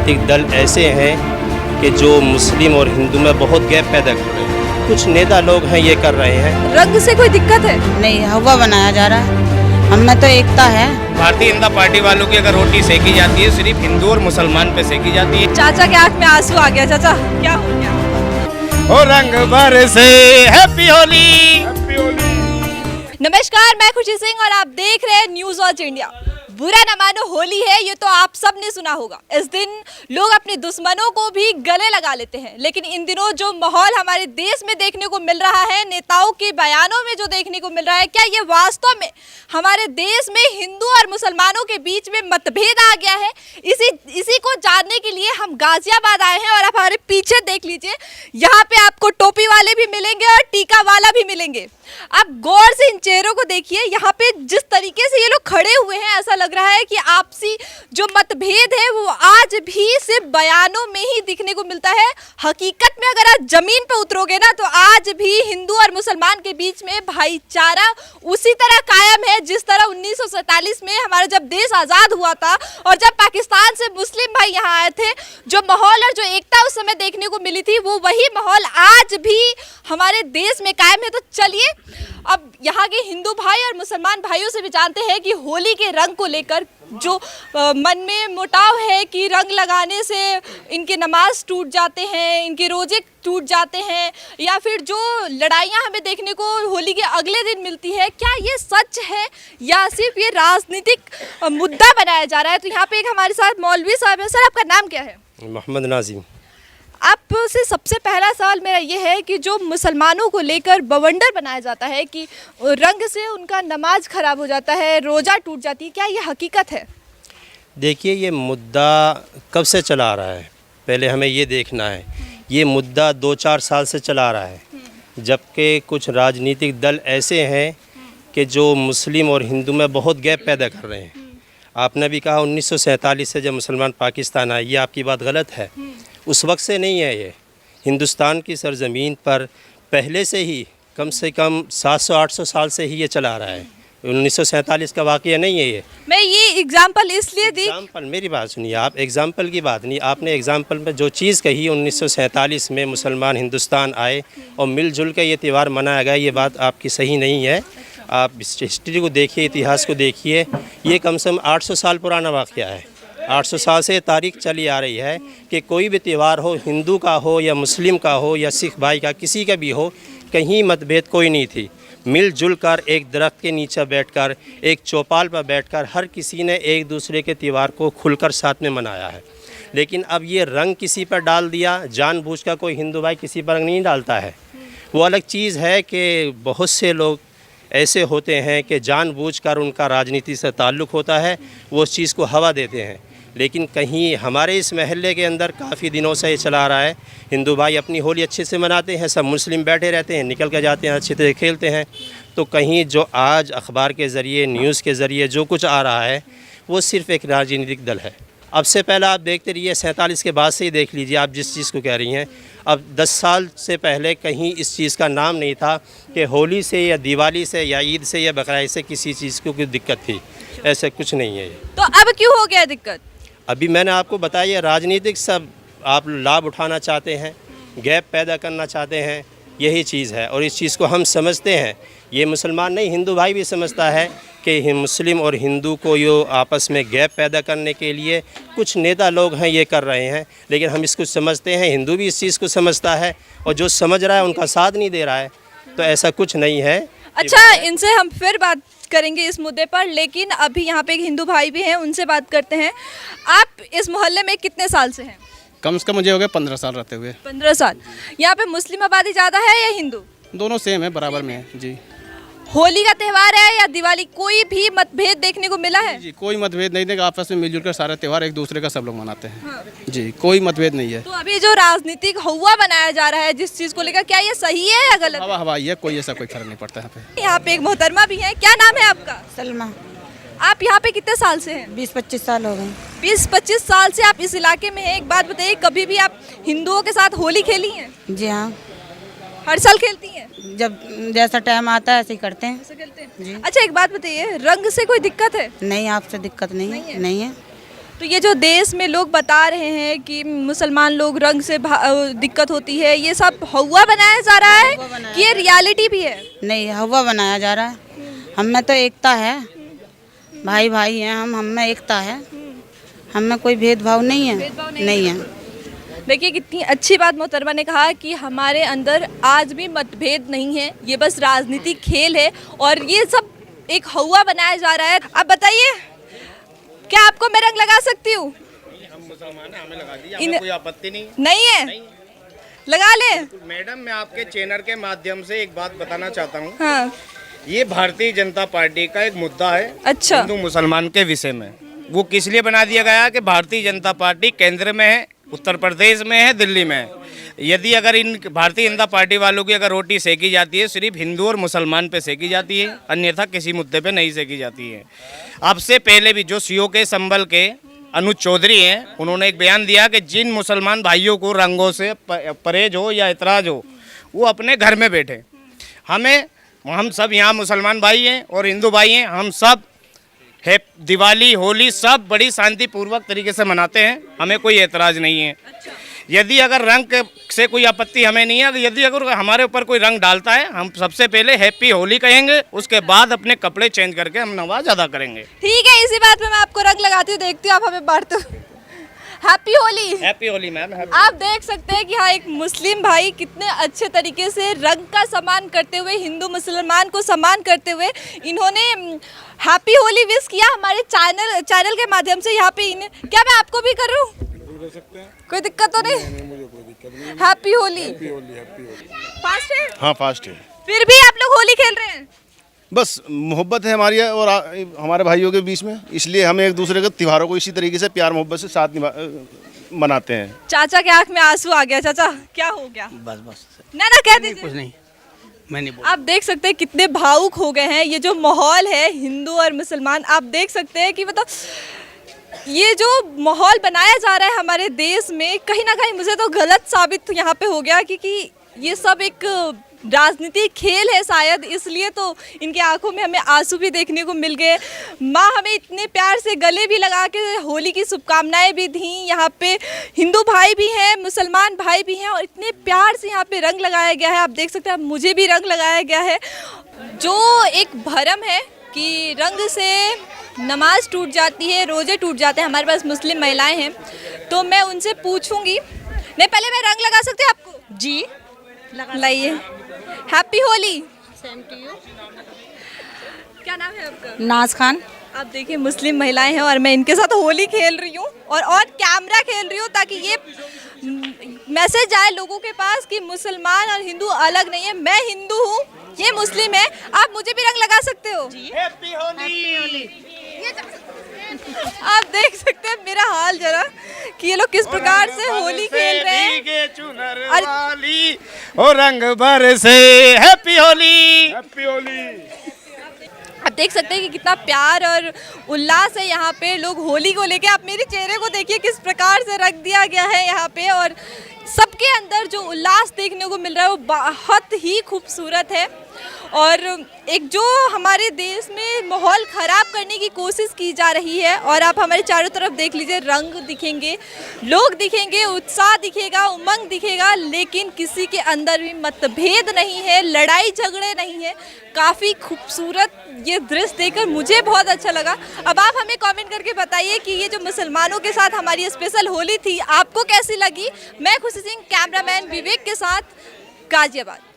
राजनीतिक दल ऐसे हैं कि जो मुस्लिम और हिंदू में बहुत गैप पैदा कर रहे हैं। कुछ नेता लोग हैं ये कर रहे हैं। रंग से कोई दिक्कत है? नहीं, हवा बनाया जा रहा है। हम में तो एकता है। भारतीय जनता पार्टी वालों की अगर रोटी सेकी जाती है सिर्फ हिंदू और मुसलमान पे सेकी जाती है। चाचा के आंख में आंसू आ गया। चाचा क्या हो गया? ओ रंग बरसे हैप्पी होली। नमस्कार, मैं खुशी सिंह और आप देख रहे हैं न्यूज़ वॉच इंडिया। बुरा न मानो होली है, ये तो आप सब ने सुना होगा। इस दिन लोग अपने दुश्मनों को भी गले लगा लेते हैं, लेकिन इन दिनों जो माहौल हमारे देश में देखने को मिल रहा है, नेताओं के बयानों में जो देखने को मिल रहा है, क्या ये वास्तव में हमारे देश में हिंदू और मुसलमानों के बीच में मतभेद आ गया है? इसी को जानने के लिए हम गाजियाबाद आए हैं और आप हमारे पीछे देख लीजिए, यहाँ पे आपको टोपी वाले भी मिलेंगे और टीका वाला भी मिलेंगे। आप गौर से इन चेहरों को देखिए, यहाँ पे जिस तरीके से ये लोग खड़े हुए हैं, ऐसा लग रहा है कि आपसी जो मतभेद है वो आज भी सिर्फ बयानों में ही दिखने को मिलता है। हकीकत में अगर आप जमीन पे उतरोगे ना, तो आज भी हिंदू और मुसलमान के बीच में भाईचारा उसी तरह कायम है जिस तरह 1947 में हमारा जब देश आज़ाद हुआ था और जब पाकिस्तान से मुस्लिम भाई यहाँ आए थे, जो माहौल और जो एकता उस समय देखने को मिली थी, वो वही माहौल आज भी हमारे देश में कायम है। तो चलिए अब यहाँ के हिंदू भाई और मुसलमान भाइयों से भी जानते हैं कि होली के रंग को लेकर जो मन में मुटाव है कि रंग लगाने से इनके नमाज टूट जाते हैं, इनके रोजे टूट जाते हैं, या फिर जो लड़ाइयाँ हमें देखने को होली के अगले दिन मिलती है, क्या ये सच है या सिर्फ ये राजनीतिक मुद्दा बनाया जा रहा है? तो यहाँ पे एक हमारे साथ मौलवी साहब है। सर, आपका नाम क्या है? मोहम्मद नाजिम। आपसे सबसे पहला सवाल मेरा ये है कि जो मुसलमानों को लेकर बवंडर बनाया जाता है कि रंग से उनका नमाज खराब हो जाता है, रोज़ा टूट जाती है, क्या ये हकीकत है? देखिए, ये मुद्दा कब से चला आ रहा है, पहले हमें ये देखना है। ये मुद्दा 2-4 साल से चला आ रहा है, जबकि कुछ राजनीतिक दल ऐसे हैं कि जो मुस्लिम और हिंदू में बहुत गैप पैदा कर रहे हैं। आपने भी कहा 1947 से जब मुसलमान पाकिस्तान आए, ये आपकी बात गलत है। उस वक्त से नहीं है, ये हिंदुस्तान की सरज़मीन पर पहले से ही कम से कम 700-800 साल से ही ये चला आ रहा है। 1947 का वाक़या नहीं है ये। मैं ये एग्जाम्पल इसलिए दी, मेरी बात सुनिए आप, एग्ज़ाम्पल की बात नहीं, आपने एग्ज़ाम्पल में जो चीज़ कही 1947 में मुसलमान हिंदुस्तान आए और मिलजुल के ये त्यौहार मनाया गया, ये बात आपकी सही नहीं है। आप हिस्ट्री को देखिए, इतिहास को देखिए, ये कम से कम 800 साल पुराना वाक़या है। 800 साल से तारीख चली आ रही है कि कोई भी त्यौहार हो, हिंदू का हो या मुस्लिम का हो या सिख भाई का, किसी का भी हो, कहीं मतभेद कोई नहीं थी। मिलजुल कर एक दरख्त के नीचे बैठकर, एक चौपाल पर बैठकर हर किसी ने एक दूसरे के त्यौहार को खुलकर साथ में मनाया है। लेकिन अब ये रंग किसी पर डाल दिया, जानबूझकर कोई हिंदू भाई किसी पर रंग नहीं डालता है। वो अलग चीज़ है कि बहुत से लोग ऐसे होते हैं कि जानबूझकर उनका राजनीति से ताल्लुक़ होता है, वो उस चीज़ को हवा देते हैं। लेकिन कहीं हमारे इस महल्ले के अंदर काफ़ी दिनों से ये चला आ रहा है, हिंदू भाई अपनी होली अच्छे से मनाते हैं, सब मुस्लिम बैठे रहते हैं, निकल के जाते हैं, अच्छे से खेलते हैं। तो कहीं जो आज अखबार के ज़रिए, न्यूज़ के ज़रिए जो कुछ आ रहा है, वो सिर्फ़ एक राजनीतिक दल है। अब से पहले आप देखते रहिए, 47 के बाद से ही देख लीजिए आप जिस चीज़ को कह रही हैं। अब 10 साल से पहले कहीं इस चीज़ का नाम नहीं था कि होली से या दिवाली से या ईद से या बकरीद से किसी चीज़ को कोई दिक्कत थी। ऐसा कुछ नहीं है। तो अब क्यों हो गया दिक्कत? अभी मैंने आपको बताया, राजनीतिक सब आप लाभ उठाना चाहते हैं, गैप पैदा करना चाहते हैं, यही चीज़ है। और इस चीज़ को हम समझते हैं, ये मुसलमान नहीं, हिंदू भाई भी समझता है कि मुस्लिम और हिंदू को यो आपस में गैप पैदा करने के लिए कुछ नेता लोग हैं ये कर रहे हैं। लेकिन हम इसको समझते हैं, हिंदू भी इस चीज़ को समझता है, और जो समझ रहा है उनका साथ नहीं दे रहा है। तो ऐसा कुछ नहीं है। अच्छा, इनसे हम फिर बात करेंगे इस मुद्दे पर, लेकिन अभी यहाँ पे एक हिंदू भाई भी हैं, उनसे बात करते हैं। आप इस मोहल्ले में कितने साल से हैं? कम से कम मुझे हो गए 15 साल रहते हुए। 15 साल। यहाँ पे मुस्लिम आबादी ज़्यादा है या हिंदू? दोनों सेम है, बराबर में है जी। होली का त्यौहार है या दिवाली, कोई भी मतभेद देखने को मिला है? जी, कोई मतभेद नहीं देगा, आपस में मिलजुल कर सारे त्यौहार एक दूसरे का सब लोग मनाते हैं। जी, कोई मतभेद नहीं है। तो अभी जो राजनीतिक हवा बनाया जा रहा है जिस चीज़ को लेकर, क्या ये सही है या गलत? हवा हवाई है, कोई ऐसा कोई फर्क नहीं पड़ता यहाँ पे। यहाँ पे एक मोहतरमा भी है, क्या नाम है आपका? सलमा। आप यहाँ पे कितने साल से हैं? 20-25 साल हो गए। 20-25 साल से आप इस इलाके में हैं। एक बात बताइए, कभी भी आप हिंदुओं के साथ होली खेली हैं? जी हाँ, हर साल खेलती हैं? जब जैसा टाइम आता है ऐसे ही करते हैं। ऐसे खेलते हैं जी। अच्छा, एक बात बताइए, रंग से कोई दिक्कत है? नहीं, आपसे दिक्कत नहीं है। नहीं है। तो ये जो देश में लोग बता रहे हैं कि मुसलमान लोग रंग से दिक्कत होती है, ये सब हवा बनाया जा रहा है कि ये रियलिटी भी है? नहीं, हवा बनाया जा रहा है। हम में तो एकता है, भाई भाई हैं हम में एकता है, हम में कोई भेदभाव नहीं है। भेदभाव नहीं है। देखिए कितनी अच्छी बात मोहतरमा ने कहा कि हमारे अंदर आज भी मतभेद नहीं है, ये बस राजनीतिक खेल है और ये सब एक हवा बनाया जा रहा है। अब बताइए, क्या आपको मैं रंग लगा सकती हूँ? हम मुसलमान हैं, हमें लगा दीजिए, हमें कोई आपत्ति नहीं। नहीं है? लगा ले। मैडम, मैं आपके चैनल के माध्यम से एक बात बताना चाहता हूँ। हाँ। ये भारतीय जनता पार्टी का एक मुद्दा है अच्छा। हिंदू मुसलमान के विषय में। वो किस लिए बना दिया गया है कि भारतीय जनता पार्टी केंद्र में है, उत्तर प्रदेश में है, दिल्ली में है। यदि अगर इन भारतीय जनता पार्टी वालों की अगर रोटी सेकी जाती है, सिर्फ हिंदू और मुसलमान पे सेकी जाती है, अन्यथा किसी मुद्दे पे नहीं सेकी जाती है। अब से पहले भी जो सीओ के संबल के अनुज चौधरी हैं, उन्होंने एक बयान दिया कि जिन मुसलमान भाइयों को रंगों से परहेज हो या इतराज हो, वो अपने घर में बैठे। हम सब यहाँ मुसलमान भाई हैं और हिंदू भाई हैं, हम सब है दिवाली होली सब बड़ी शांतिपूर्वक तरीके से मनाते हैं, हमें कोई एतराज़ नहीं है। यदि अगर रंग से कोई आपत्ति हमें नहीं है, यदि अगर हमारे ऊपर कोई रंग डालता है, हम सबसे पहले हैप्पी होली कहेंगे, उसके बाद अपने कपड़े चेंज करके हम नमाज अदा करेंगे। ठीक है, इसी बात पे मैं आपको रंग लगाती हूँ, देखती हूँ आप हमें बांटते हो। Happy Holi. Happy Holi ma'am. आप देख सकते हैं कि हाँ, एक मुस्लिम भाई कितने अच्छे तरीके से रंग का सम्मान करते हुए, हिंदू मुसलमान को सम्मान करते हुए इन्होंने हैप्पी होली विश किया हमारे चैनल के माध्यम से। यहाँ पे क्या मैं आपको भी कर रहा हूँ? कोई दिक्कत तो नहीं? हैप्पी होली। फास्ट है? हाँ, फास्ट है। फिर भी आप लोग होली खेल रहे हैं? बस मोहब्बत है हमारी और हमारे भाइयों के बीच में, इसलिए हम एक दूसरे के त्योहारों को इसी तरीके से प्यार मोहब्बत से साथ मनाते हैं। चाचा के आंख में आंसू आ गया। चाचा क्या हो गया? बस ना कह दीजिए। कुछ नहीं, मैं नहीं बोल। आप देख सकते हैं कितने भावुक हो गए हैं। ये जो माहौल है हिंदू और मुसलमान, आप देख सकते हैं कि मतलब ये जो माहौल बनाया जा रहा है हमारे देश में, कहीं ना कहीं मुझे तो गलत साबित यहाँ पे हो गया, क्योंकि ये सब एक राजनीतिक खेल है शायद, इसलिए तो इनके आंखों में हमें आंसू भी देखने को मिल गए। माँ हमें इतने प्यार से गले भी लगा के होली की शुभकामनाएं भी दी। यहाँ पे हिंदू भाई भी हैं, मुसलमान भाई भी हैं और इतने प्यार से यहाँ पे रंग लगाया गया है। आप देख सकते हैं, मुझे भी रंग लगाया गया है। जो एक भरम है कि रंग से नमाज टूट जाती है, रोजे टूट जाते हैं, हमारे पास मुस्लिम महिलाएं हैं, तो मैं उनसे पूछूंगी। नहीं, पहले मैं रंग लगा सकती हूँ आपको? जी लाइए। Happy Holi. Same to you. क्या नाम है आपका? नाज खान। आप देखिए मुस्लिम महिलाएं हैं और मैं इनके साथ होली खेल रही हूँ और ऑन कैमरा खेल रही हूँ, ताकि ये मैसेज जाए लोगों के पास कि मुसलमान और हिंदू अलग नहीं है। मैं हिंदू हूँ, ये मुस्लिम है, आप मुझे भी रंग लगा सकते हो। हैप्पी होली। आप देख सकते हैं मेरा हाल जरा कि ये लोग किस प्रकार से होली खेल रहे हैं। चुनर वाली ओ रंग भर से हैप्पी होली। हैप्पी होली। आप देख सकते हैं कि कितना प्यार और उल्लास है यहाँ पे लोग होली को लेके। आप मेरे चेहरे को देखिए किस प्रकार से रख दिया गया है यहाँ पे, और सबके अंदर जो उल्लास देखने को मिल रहा है वो बहुत ही खूबसूरत है। और एक जो हमारे देश में माहौल ख़राब करने की कोशिश की जा रही है, और आप हमारे चारों तरफ देख लीजिए, रंग दिखेंगे, लोग दिखेंगे, उत्साह दिखेगा, उमंग दिखेगा, लेकिन किसी के अंदर भी मतभेद नहीं है, लड़ाई झगड़े नहीं है। काफ़ी खूबसूरत ये दृश्य देखकर मुझे बहुत अच्छा लगा। अब आप हमें कमेंट करके बताइए कि ये जो मुसलमानों के साथ हमारी स्पेशल होली थी आपको कैसी लगी। मैं खुशी सिंह, कैमरामैन विवेक के साथ, गाजियाबाद।